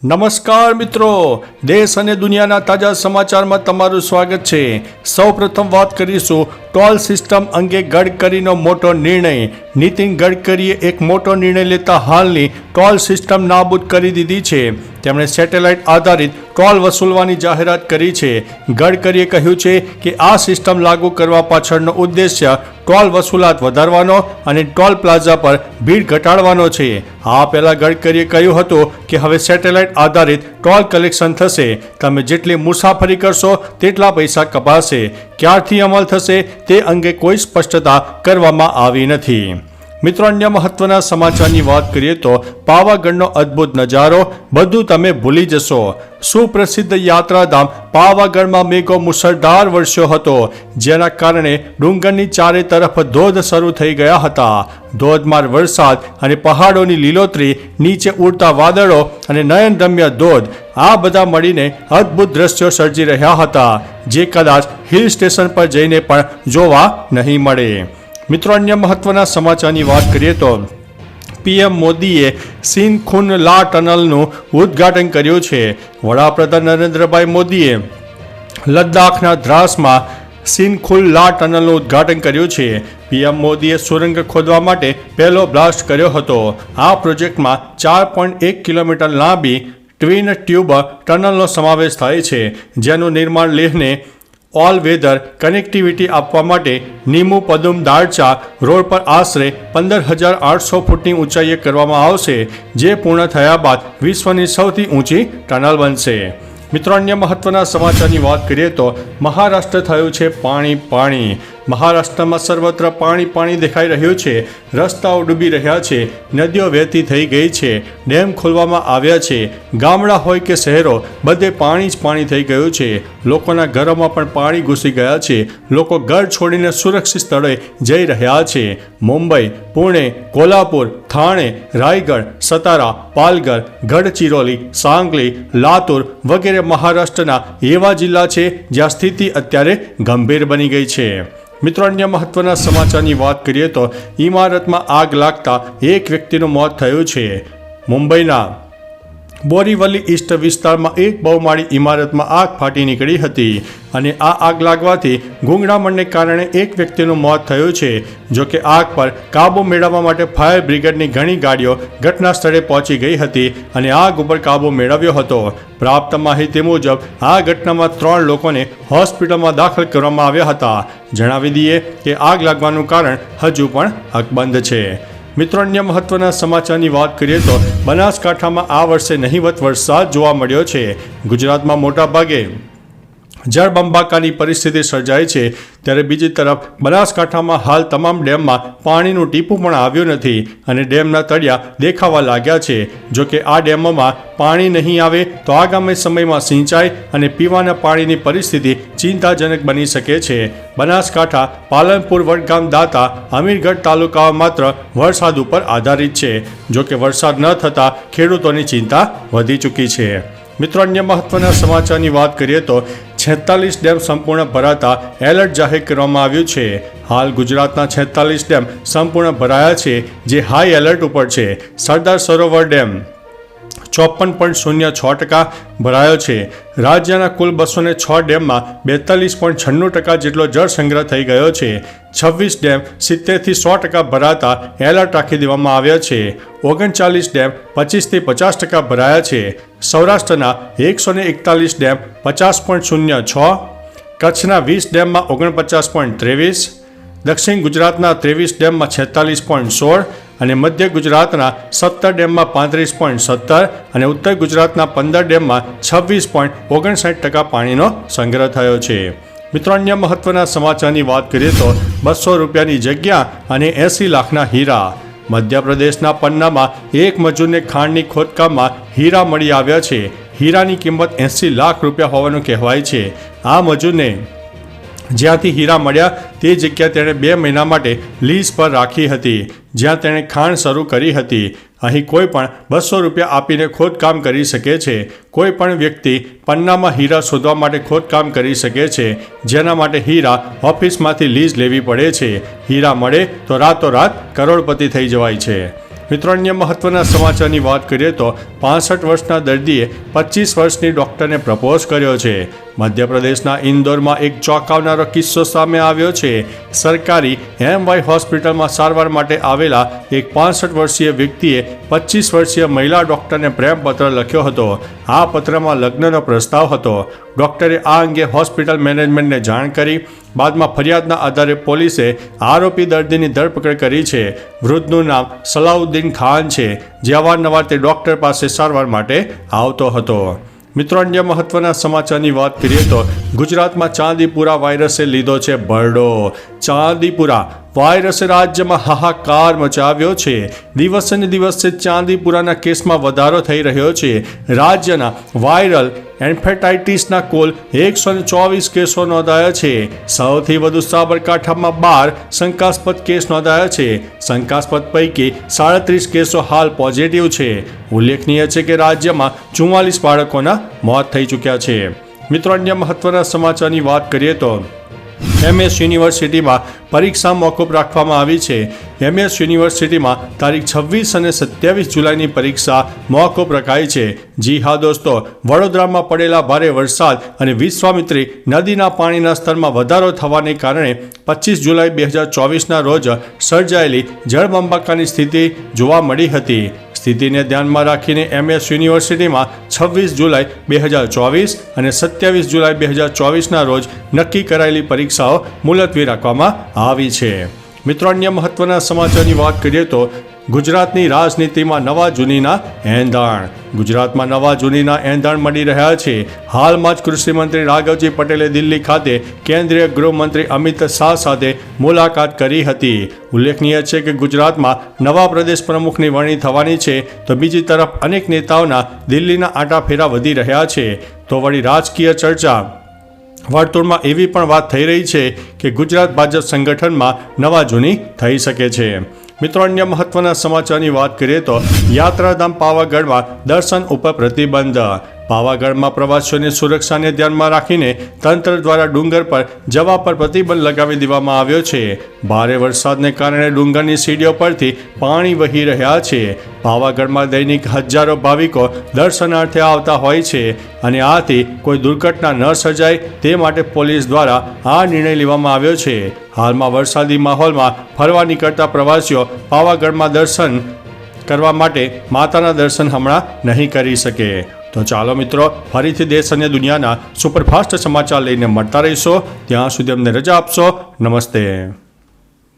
નમસ્કાર મિત્રો, દેશ અને દુનિયાના તાજા સમાચારમાં તમારું સ્વાગત છે। સૌપ્રથમ વાત કરીશું ટોલ સિસ્ટમ અંગે ગડકરીનો મોટો નિર્ણય। નીતિન ગડકરીએ એક મોટો નિર્ણય લેતા હાલની ટોલ સિસ્ટમ નાબૂદ કરી દીધી છે। તેમણે સેટેલાઇટ આધારિત ટોલ વસૂલવાની જાહેરાત કરી છે। ગડકરીએ કહ્યું છે કે આ સિસ્ટમ લાગુ કરવા પાછળનો ઉદ્દેશ્ય ટોલ વસૂલાત વધારવાનો અને ટોલ પ્લાઝા પર ભીડ ઘટાડવાનો છે। આ પહેલા ગડકરીએ કહ્યું હતું કે હવે સેટેલાઇટ આધારિત ટોલ કલેક્શન થશે। તમે જેટલી મુસાફરી કરશો તેટલા પૈસા કપાશે। ક્યારથી અમલ થશે તે અંગે કોઈ સ્પષ્ટતા કરવામાં આવી નથી। મિત્રો, અન્ય મહત્વના સમાચારની વાત કરીએ તો પાવાગઢનો અદ્ભુત નજારો, બધું તમે ભૂલી જશો। સુપ્રસિદ્ધ યાત્રાધામ પાવાગઢમાં મેઘો મુસળધાર વરસ્યો હતો, જેના કારણે ડુંગરની ચારે તરફ ધોધ શરૂ થઈ ગયા હતા। ધોધમાર વરસાદ અને પહાડોની લીલોતરી, નીચે ઉડતા વાદળો અને નયનરમ્ય ધોધ, આ બધા મળીને અદ્ભુત દ્રશ્યો સર્જી રહ્યા હતા, જે કદાચ હિલ સ્ટેશન પર જઈને પણ જોવા નહીં મળે। મિત્રો, અન્ય મહત્વના સમાચારની વાત કરીએ તો પીએમ મોદીએ સિનખુન લા ટનલનું ઉદ્ઘાટન કર્યું છે। વડાપ્રધાન નરેન્દ્રભાઈ મોદીએ લદ્દાખના દ્રાસમાં સિનખુન લા ટનલનું ઉદ્ઘાટન કર્યું છે। પીએમ મોદીએ સુરંગ ખોદવા માટે પહેલો બ્લાસ્ટ કર્યો હતો। આ પ્રોજેક્ટમાં 4.1 કિલોમીટર લાંબી ટ્વિન ટ્યુબ ટનલનો સમાવેશ થાય છે, જેનું નિર્માણ લેહને ઓલ વેધર કનેક્ટિવિટી આપવા માટે નીમુ પદુમ દાળચા રોડ પર આશરે 15,800 ફૂટની ઊંચાઈએ કરવામાં આવશે, જે પૂર્ણ થયા બાદ વિશ્વની સૌથી ઊંચી ટનલ બનશે। મિત્રો, અન્ય મહત્વના સમાચારની વાત કરીએ તો મહારાષ્ટ્ર થયું છે પાણી। મહારાષ્ટ્રમાં સર્વત્ર પાણી દેખાઈ રહ્યું છે। રસ્તાઓ ડૂબી રહ્યા છે, નદીઓ વહેતી થઈ ગઈ છે, ડેમ ખોલવામાં આવ્યા છે, ગામડા હોય કે શહેરો બધે પાણી જ પાણી થઈ ગયું છે। લોકોના ઘરોમાં પણ પાણી ઘૂસી ગયા છે। લોકો ઘર છોડીને સુરક્ષિત સ્થળે જઈ રહ્યા છે। મુંબઈ, પુણે, કોલ્હાપુર, થાણે, રાયગઢ, સતારા, પાલઘર, ગઢચિરોલી, સાંગલી, લાતુર વગેરે મહારાષ્ટ્રના એવા જિલ્લા છે જ્યાં સ્થિતિ અત્યારે ગંભીર બની ગઈ છે। મિત્રો, અન્ય મહત્વના સમાચારની વાત કરીએ તો ઇમારતમાં આગ લાગતા એક વ્યક્તિનું મોત થયું છે। મુંબઈના બોરીવલી ઈસ્ટ વિસ્તારમાં એક બહુમાળી ઇમારતમાં આગ ફાટી નીકળી હતી અને આ આગ લાગવાથી ગૂંગળામણને કારણે એક વ્યક્તિનું મોત થયું છે। જોકે આગ પર કાબુ મેળવવા માટે ફાયર બ્રિગેડની ઘણી ગાડીઓ ઘટના સ્થળે પહોંચી ગઈ હતી અને આગ ઉપર કાબુ મેળવ્યો હતો। પ્રાપ્ત માહિતી મુજબ આ ઘટનામાં 3 લોકોને હોસ્પિટલમાં દાખલ કરવામાં આવ્યા હતા। જણાવી દઈએ કે આગ લાગવાનું કારણ હજુ પણ અકબંધ છે। મિત્રો, અન્ય મહત્વના સમાચારની વાત કરીએ તો બનાસકાંઠામાં આ વર્ષે નહિવત વરસાદ જોવા મળ્યો છે। ગુજરાતમાં મોટા ભાગે જળબંબાકારની પરિસ્થિતિ સર્જાય છે, ત્યારે બીજી તરફ બનાસકાંઠામાં હાલ તમામ ડેમમાં પાણીનું ટીપું પણ આવ્યું નથી અને ડેમના તળિયા દેખાવા લાગ્યા છે। જોકે આ ડેમોમાં પાણી નહીં આવે તો આગામી સમયમાં સિંચાઈ અને પીવાના પાણીની પરિસ્થિતિ ચિંતાજનક બની શકે છે। બનાસકાંઠા, પાલનપુર, વડગામ, દાતા, અમીરગઢ તાલુકાઓ માત્ર વરસાદ ઉપર આધારિત છે। જોકે વરસાદ ન થતાં ખેડૂતોની ચિંતા વધી ચૂકી છે। મિત્રો, અન્ય મહત્વના સમાચારની વાત કરીએ તો 46 ડેમ સંપૂર્ણ ભરાતા એલર્ટ જાહેર કરવામાં આવ્યું છે। હાલ ગુજરાતના 46 ડેમ સંપૂર્ણ ભરાયા છે, જે હાઈ એલર્ટ ઉપર છે। સરદાર સરોવર ડેમ 54.06% ભરાયો છે। રાજ્યના કુલ 206 ડેમમાં 42.96% જેટલો જળ સંગ્રહ થઈ ગયો છે। 26 ડેમ 70થી 100% ભરાતા એલર્ટ રાખી દેવામાં આવ્યા છે। 39 ડેમ 25થી 50% ભરાયા છે। સૌરાષ્ટ્રના 141 ડેમ 50.06%, કચ્છના 20 ડેમમાં 49.23%, દક્ષિણ ગુજરાતના 23 ડેમમાં 46.16% અને મધ્ય ગુજરાતના 17 ડેમમાં 35.17% અને ઉત્તર ગુજરાતના 15 ડેમમાં 26.59% પાણીનો સંગ્રહ થયો છે। મિત્રો, અન્ય મહત્વના સમાચારની વાત કરીએ તો 200 રૂપિયાની જગ્યા અને 80 લાખના હીરા। મધ્યપ્રદેશના પન્નામાં એક મજૂરને ખાણની ખોદકામમાં હીરા મળી આવ્યા છે। હીરાની કિંમત 80 લાખ રૂપિયા હોવાનું કહેવાય છે। આ મજૂરને જ્યાંથી હીરા મળ્યા તે જગ્યા તેણે 2 મહિના માટે લીઝ પર રાખી હતી, જ્યાં તેણે ખાણ શરૂ કરી હતી। અહીં કોઈ પણ 200 રૂપિયા આપીને ખોદકામ કરી શકે છે। કોઈ પણ વ્યક્તિ પન્નામાં હીરા શોધવા માટે ખોદકામ કરી શકે છે, જેના માટે હીરા ઓફિસમાંથી લીઝ લેવી પડે છે। હીરા મળે તો રાતોરાત કરોડપતિ થઈ જવાય છે। મિત્રો, અન્ય મહત્વના સમાચારની વાત કરીએ તો 65 વર્ષના દર્દીએ 25 વર્ષની ડૉક્ટરને પ્રપોઝ કર્યો છે. મધ્યપ્રદેશના ઇન્દોરમાં એક ચોંકાવનારો કિસ્સો સામે આવ્યો છે. સરકારી MY હોસ્પિટલમાં સારવાર માટે આવેલા એક 65 વર્ષીય વ્યક્તિએ 25 વર્ષીય મહિલા ડૉક્ટરને પ્રેમપત્ર લખ્યો હતો. આ પત્રમાં લગ્નનો પ્રસ્તાવ હતો. ડૉક્ટરે આ અંગે હોસ્પિટલ મેનેજમેન્ટને જાણ કરી. બાદમાં ફરિયાદના આધારે પોલીસે આરોપી દર્દીની ધરપકડ કરી છે. વૃદ્ધનું નામ સલાઉદ્દીન ખાન છે, જે અવારનવાર તે ડૉક્ટર પાસે સારવાર માટે આવતો હતો. મિત્રો, અન્ય મહત્વના સમાચારની વાત કરીએ તો ગુજરાતમાં ચાંદીપુરા વાયરસે લીધો છે બરડો. ચાંદીપુરા વાયરસે રાજ્યમાં હાહાકાર મચાવ્યો છે. દિવસે ને દિવસે ચાંદીપુરાના કેસમાં વધારો થઈ રહ્યો છે. રાજ્યના વાયરલ એન્ફેટાઇટિસના કુલ 124 કેસો નોંધાયા છે. સૌથી વધુ સાબરકાંઠામાં 12 શંકાસ્પદ કેસ નોંધાયા છે. શંકાસ્પદ પૈકી 37 કેસો હાલ પોઝિટિવ છે. ઉલ્લેખનીય છે કે રાજ્યમાં 44 બાળકોના મોત થઈ ચૂક્યા છે. મિત્રો, અન્ય મહત્વના સમાચારની વાત કરીએ તો MS યુનિવર્સિટીમાં પરીક્ષા મોકૂફ રાખવામાં આવી છે. MS યુનિવર્સિટીમાં તારીખ 26 અને 27 જુલાઈની પરીક્ષા મોકૂફ રખાઈ છે. જી હા દોસ્તો, વડોદરામાં પડેલા ભારે વરસાદ અને વિશ્વામિત્રી નદીના પાણીના સ્તરમાં વધારો થવાને કારણે 25 જુલાઈ 2024ના રોજ સર્જાયેલી જળબંબાકારની સ્થિતિ જોવા મળી હતી. સ્થિતિને ધ્યાનમાં રાખીને MS યુનિવર્સિટીમાં 26 જુલાઈ 2024 અને 27 જુલાઈ 2024ના રોજ નક્કી કરાયેલી પરીક્ષાઓ મુલતવી રાખવામાં આવી છે. મિત્રો, અન્ય મહત્વના સમાચારની વાત કરીએ તો ગુજરાતની રાજનીતિમાં નવા જૂનીના એંધાણ. ગુજરાતમાં નવા જૂનીના એંધાણ મળી રહ્યા છે. હાલમાં જ કૃષિમંત્રી રાઘવજી પટેલે દિલ્હી ખાતે કેન્દ્રીય ગૃહમંત્રી અમિત શાહ સાથે મુલાકાત કરી હતી. ઉલ્લેખનીય છે કે ગુજરાતમાં નવા પ્રદેશ પ્રમુખની વરણી થવાની છે, તો બીજી તરફ અનેક નેતાઓના દિલ્હીના આંટાફેરા વધી રહ્યા છે. તો વળી રાજકીય ચર્ચા વર્તુળમાં એવી પણ વાત થઈ રહી છે કે ગુજરાત ભાજપ સંગઠનમાં નવા જૂની થઈ શકે છે. મિત્રો, અન્ય મહત્વના સમાચારની વાત કરીએ તો યાત્રાધામ પાવાગઢમાં દર્શન ઉપર પ્રતિબંધ. પાવાગઢમાં પ્રવાસીઓની સુરક્ષાને ધ્યાનમાં રાખીને તંત્ર દ્વારા ડુંગર પર જવા પર પ્રતિબંધ લગાવી દેવામાં આવ્યો છે. ભારે વરસાદને કારણે ડુંગરની સીડીઓ પરથી પાણી વહી રહ્યા છે. પાવાગઢમાં દૈનિક હજારો ભાવિકો દર્શનાર્થે આવતા હોય છે અને આથી કોઈ દુર્ઘટના ન સર્જાય તે માટે પોલીસ દ્વારા આ નિર્ણય લેવામાં આવ્યો છે. હાલમાં વરસાદી માહોલમાં ફરવા નીકળતા પ્રવાસીઓ પાવાગઢમાં દર્શન કરવા માટે માતાના દર્શન હમણાં નહીં કરી શકે. તો ચાલો મિત્રો, ફરીથી દેશ અને દુનિયાના સુપરફાસ્ટ સમાચાર લઈને મળતા રહીશો. ત્યાં સુધી અમને રજા આપશો. નમસ્તે.